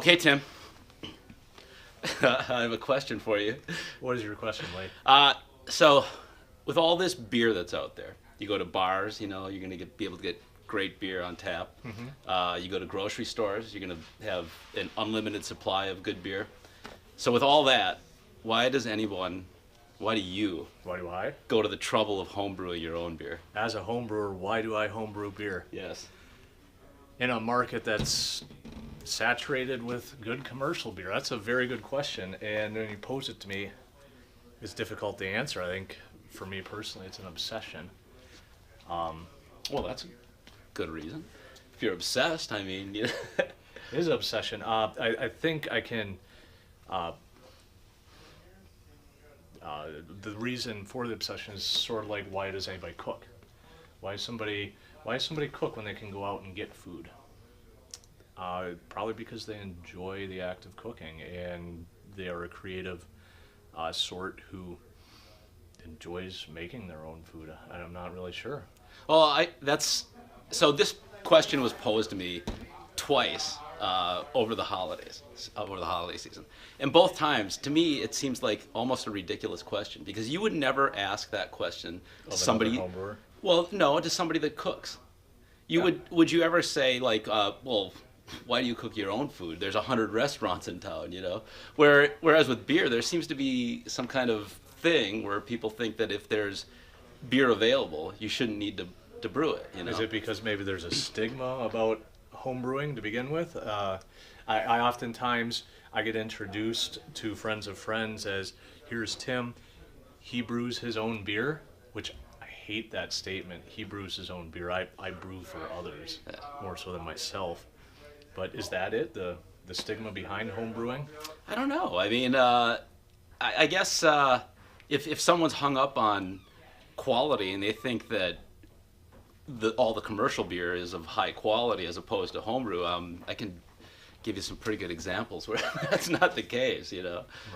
Okay, Tim. I have a question for you. What is your question, Lee? So, with all this beer that's out there, you go to bars, you're going to be able to get great beer on tap. You go to grocery stores, you're going to have an unlimited supply of good beer. So, with all that, why do you Why do I? go to the trouble of homebrewing your own beer? As a homebrewer, why do I homebrew beer? Yes. In a market that's saturated with good commercial beer? That's a very good question, and when you pose it to me, it's difficult to answer. I think, for me personally, it's an obsession. Well, that's a good reason. If you're obsessed, I mean, It is an obsession. I think I can... the reason for the obsession is sort of like, why does anybody cook? Why does somebody cook when they can go out and get food? Probably because they enjoy the act of cooking, and they are a creative sort who enjoys making their own food. I'm not really sure. well, so this question was posed to me twice over the holiday season, and both times, to me, it seems like almost a ridiculous question because you would never ask that question to somebody. Homebrewer. Well, no, to somebody that cooks. Yeah. Would you ever say like, well, why do you cook your own food? There's 100 restaurants in town, Whereas with beer, there seems to be some kind of thing where people think that if there's beer available, you shouldn't need to brew it. Is it because maybe there's a stigma about homebrewing to begin with? I oftentimes I get introduced to friends of friends as, here's Tim, he brews his own beer, which I hate that statement. He brews his own beer. I brew for others more so than myself. But is that it? The stigma behind homebrewing? I don't know. I mean, I guess if someone's hung up on quality and they think that all the commercial beer is of high quality as opposed to homebrew, I can give you some pretty good examples where that's not the case.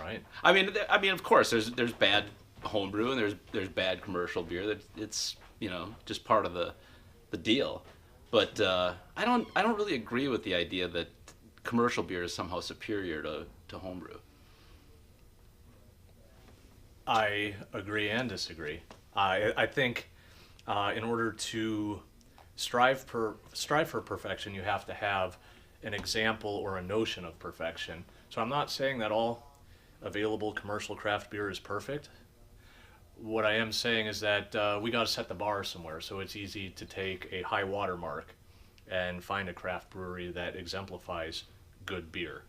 Right. I mean, of course, there's bad homebrew and there's bad commercial beer. That it's just part of the deal. But I don't really agree with the idea that commercial beer is somehow superior to homebrew. I agree and disagree. I think in order to strive for perfection, you have to have an example or a notion of perfection. So I'm not saying that all available commercial craft beer is perfect. What I am saying is that we got to set the bar somewhere, so it's easy to take a high water mark and find a craft brewery that exemplifies good beer.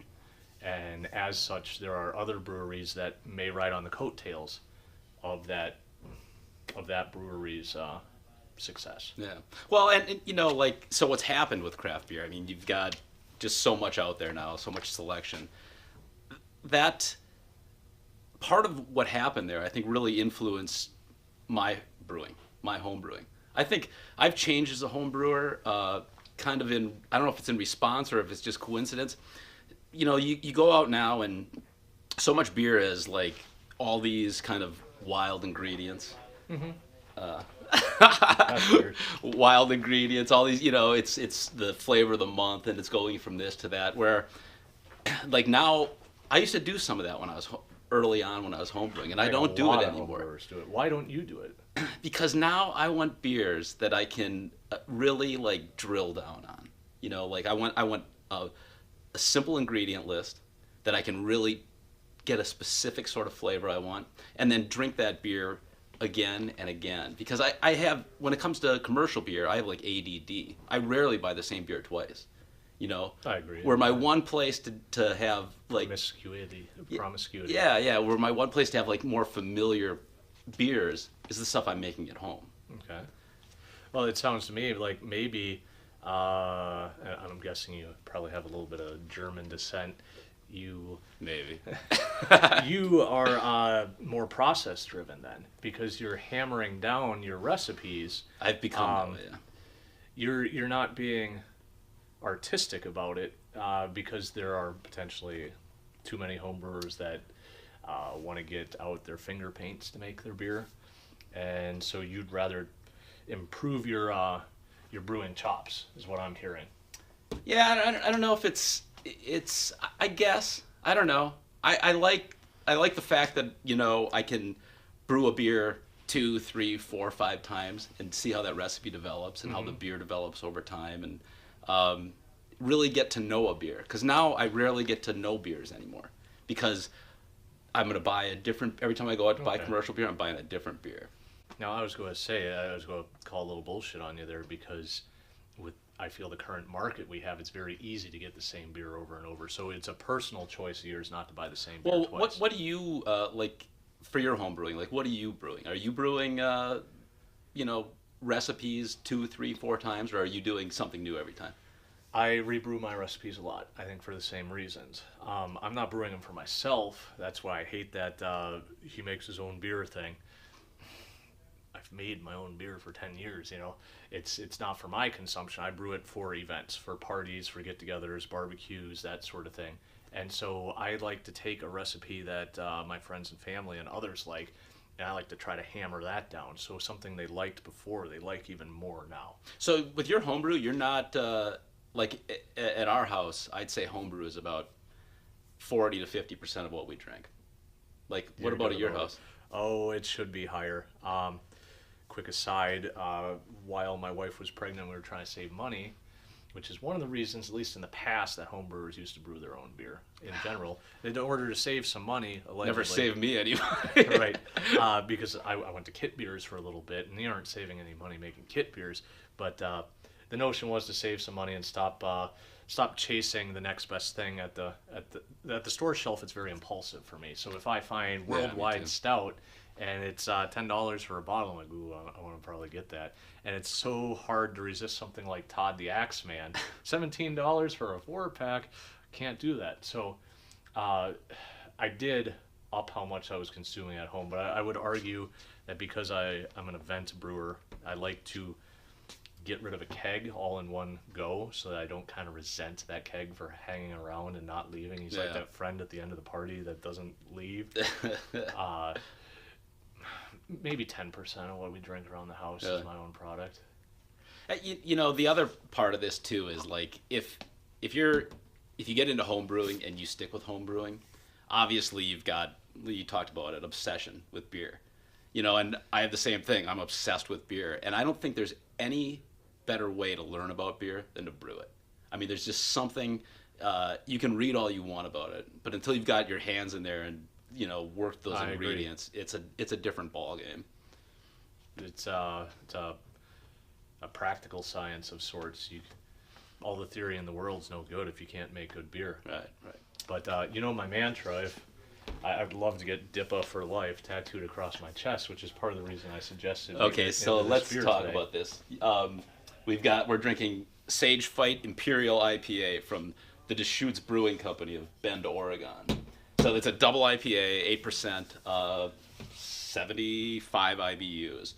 And as such, there are other breweries that may ride on the coattails of that brewery's success. Yeah. Well, and so what's happened with craft beer? I mean, you've got just so much out there now, so much selection. That part of what happened there, I think, really influenced my home brewing. I think I've changed as a home brewer, kind of I don't know if it's in response or if it's just coincidence. You go out now and so much beer is like all these kind of wild ingredients. Mm-hmm. That's weird. Wild ingredients, all these, it's the flavor of the month and it's going from this to that, where like now, I used to do some of that early on when I was homebrewing, and I don't do it anymore. Do it. Why don't you do it? Because now I want beers that I can really like drill down on. Like I want a simple ingredient list that I can really get a specific sort of flavor I want, and then drink that beer again and again. Because I have, when it comes to commercial beer, I have like ADD. I rarely buy the same beer twice. I agree. Where my one place to have like promiscuity. Yeah. Where my one place to have like more familiar beers is the stuff I'm making at home. Okay. Well, it sounds to me like maybe, and I'm guessing you probably have a little bit of German descent. Maybe you are more process driven then, because you're hammering down your recipes. I've become that way, yeah. You're not being artistic about it, because there are potentially too many homebrewers that want to get out their finger paints to make their beer, and so you'd rather improve your brewing chops, is what I'm hearing. Yeah, I don't know if it's it's, I guess, I don't know. I like the fact that I can brew a beer 2, 3, 4, 5 times and see how that recipe develops and how the beer develops over time, and really get to know a beer. Because now I rarely get to know beers anymore, because I'm going to buy a different, every time I go out to buy commercial beer, I'm buying a different beer. Now, I was going to call a little bullshit on you there, because I feel the current market we have, it's very easy to get the same beer over and over. So it's a personal choice of yours not to buy the same beer Well, twice. what do you like for your home brewing? Like, what are you brewing? Are you brewing, recipes 2, 3, 4 times, or are you doing something new every time? I rebrew my recipes a lot, I think for the same reasons. I'm not brewing them for myself. That's why I hate that he makes his own beer thing. I've made my own beer for 10 years, It's not for my consumption. I brew it for events, for parties, for get-togethers, barbecues, that sort of thing. And so I like to take a recipe that my friends and family and others like, and I like to try to hammer that down. So something they liked before, they like even more now. So with your homebrew, you're not like at our house. I'd say homebrew is about 40 to 50% of what we drink. Like, what You're about good at your about it. house? Oh, it should be higher. Quick aside, while my wife was pregnant, we were trying to save money, which is one of the reasons, at least in the past, that homebrewers used to brew their own beer in general. In order to save some money, allegedly. Never saved me anyway. Right, because I went to kit beers for a little bit, and they aren't saving any money making kit beers. But the notion was to save some money and stop chasing the next best thing at the store shelf. It's very impulsive for me. So if I find Yeah, me worldwide too. stout and it's $10 for a bottle, I'm like, ooh, I want to probably get that. And it's so hard to resist something like Todd the Axeman. $17 for a 4-pack, can't do that. So I did up how much I was consuming at home, but I would argue that because I'm an event brewer, I like to get rid of a keg all in one go, so that I don't kind of resent that keg for hanging around and not leaving. He's like Yeah. that friend at the end of the party that doesn't leave. Maybe 10% of what we drink around the house Yeah. is my own product. The other part of this too is, like, if you get into home brewing and you stick with home brewing, obviously you talked about it, obsession with beer. And I have the same thing. I'm obsessed with beer, and I don't think there's any better way to learn about beer than to brew it. I mean, there's just something, you can read all you want about it, but until you've got your hands in there and worked those I agree. ingredients, it's a different ball game. It's a practical science of sorts. All the theory in the world's no good if you can't make good beer. Right. But my mantra, I'd love to get DIPA for life tattooed across my chest, which is part of the reason I suggested. Okay, so let's talk today. about this. We're drinking Sage Fight Imperial IPA from the Deschutes Brewing Company of Bend, Oregon. So it's a double IPA, 8%, 75 IBUs.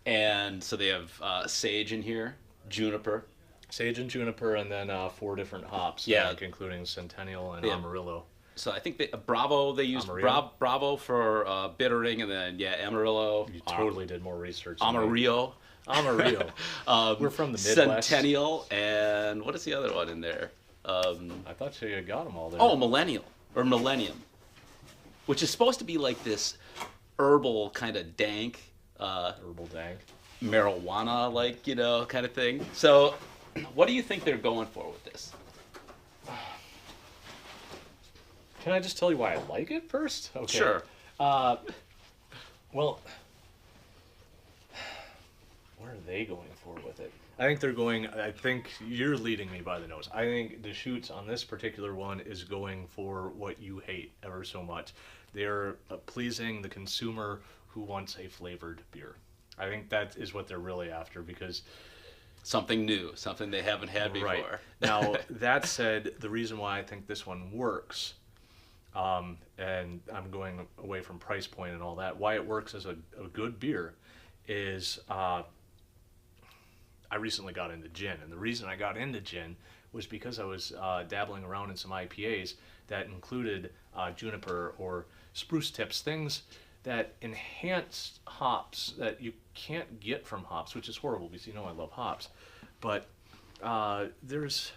And so they have sage in here, juniper. Sage and juniper, and then 4 different hops, Yeah. including Centennial and Yeah. Amarillo. So I think Bravo, they used Amarillo? Bravo for bittering, and then Amarillo. You totally did more research. than me. Amarillo. Amarillo. We're from the Midwest. Centennial, and what is the other one in there? I thought you got them all there. Oh, Millennium, which is supposed to be like this herbal kind of dank, Herbal dank. marijuana, like, kind of thing. So, what do you think they're going for with this? Can I just tell you why I like it first? Okay. Sure. Well, what are they going for with it? I think you're leading me by the nose. I think Deschutes on this particular one is going for what you hate ever so much. They're pleasing the consumer who wants a flavored beer. I think that is what they're really after, because Something new, something they haven't had before. Right. Now, that said, the reason why I think this one works, and I'm going away from price point and all that, why it works as a good beer is I recently got into gin. And the reason I got into gin was because I was dabbling around in some IPAs that included juniper or spruce tips, things that enhance hops that you can't get from hops, which is horrible because I love hops. But there's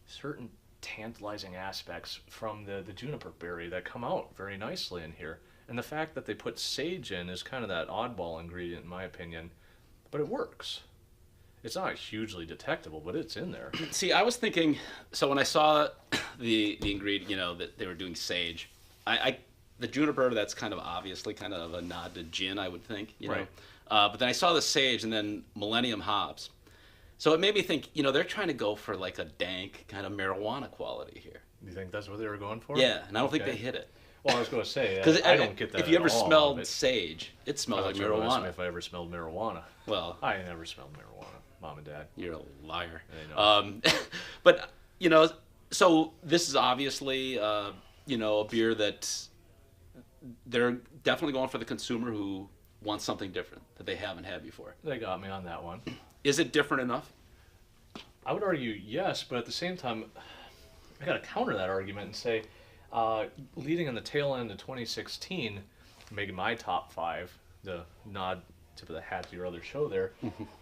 certain tantalizing aspects from the juniper berry that come out very nicely in here. And the fact that they put sage in is kind of that oddball ingredient, in my opinion, but it works. It's not hugely detectable, but it's in there. See, I was thinking, so when I saw the ingredient, that they were doing sage, the juniper, that's kind of obviously kind of a nod to gin, I would think, Right. But then I saw the sage and then Millennium hops. So it made me think, they're trying to go for like a dank kind of marijuana quality here. Do you think that's what they were going for? Yeah, and I don't think Okay. they hit it. Well, I was going to say, Because I don't get that if you at ever all, smelled but sage, it smells I like thought you were gonna ask me marijuana. if I ever smelled marijuana. Well, I never smelled marijuana, Mom and Dad. you're a liar. I know. But so this is obviously a beer that they're definitely going for the consumer who wants something different that they haven't had before. They got me on that one. Is it different enough? I would argue yes, but at the same time, I got to counter that argument and say, leading on the tail end of 2016, making my top 5, the nod tip of the hat to your other show there,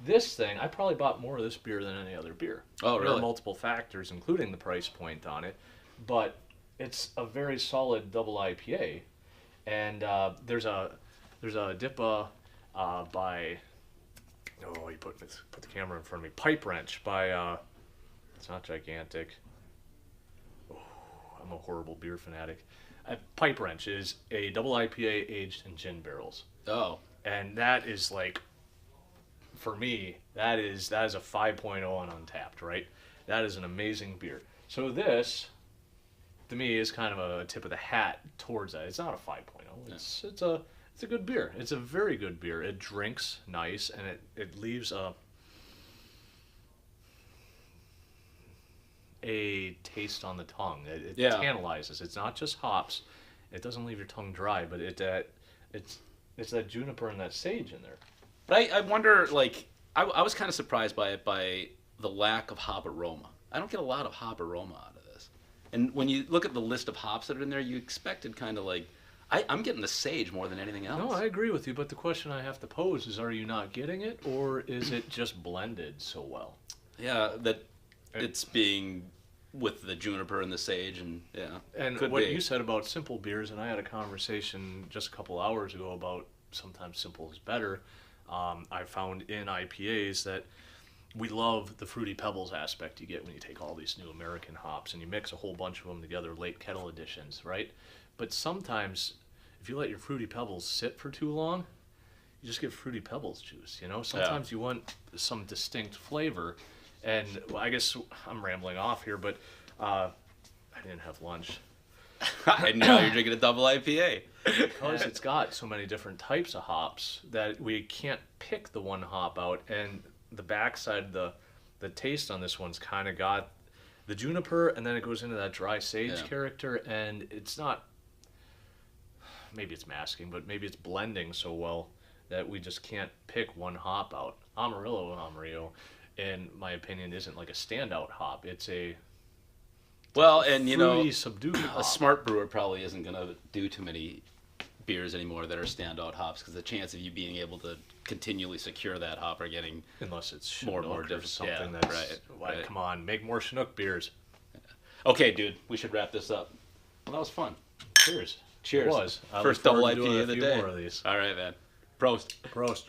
this thing, I probably bought more of this beer than any other beer. Oh, There really? are multiple factors, including the price point on it, but it's a very solid double IPA, and there's a DIPA by, oh, you put the camera in front of me, Pipe Wrench by, it's not gigantic. Oh, I'm a horrible beer fanatic. Pipe Wrench is a double IPA aged in gin barrels. Oh, And that is like, for me, that is a 5.0 on Untapped, right? That is an amazing beer. So this, to me, is kind of a tip of the hat towards that. It's not a 5.0. It's a good beer. It's a very good beer. It drinks nice, and it leaves a taste on the tongue. It Yeah. tantalizes. It's not just hops. It doesn't leave your tongue dry, but it's that juniper and that sage in there. but I wonder, like, I was kind of surprised by the lack of hop aroma. I don't get a lot of hop aroma out of this. And when you look at the list of hops that are in there, you expected kind of like, I'm getting the sage more than anything else. No, I agree with you, but the question I have to pose is, are you not getting it, or is it just blended so well? Yeah, that it's being with the juniper and the sage, and yeah. And could what be. you said about simple beers, and I had a conversation just a couple hours ago about sometimes simple is better. I found in IPAs that we love the Fruity Pebbles aspect you get when you take all these new American hops and you mix a whole bunch of them together, late kettle additions, right? But sometimes, if you let your Fruity Pebbles sit for too long, you just get Fruity Pebbles juice, Sometimes you want some distinct flavor. And well, I guess I'm rambling off here, but I didn't have lunch. And now you're drinking a double IPA. Because it's got so many different types of hops that we can't pick the one hop out. And the backside, the taste on this one's kind of got the juniper, and then it goes into that dry sage character, and it's not, maybe it's masking, but maybe it's blending so well that we just can't pick one hop out. Amarillo, in my opinion, isn't like a standout hop. It's a Well, and fruity, subdued a hop. smart brewer probably isn't going to do too many beers anymore that are standout hops, because the chance of you being able to continually secure that hop are getting Unless it's more and more Chinook or difficult. something Yeah, that's right, like, right. come on, make more Chinook beers. Okay, dude, we should wrap this up. Well, that was fun. Cheers. Cheers. It was. I First look forward double to doing IPA a of the few day. more of these. All right, man. Prost. Prost.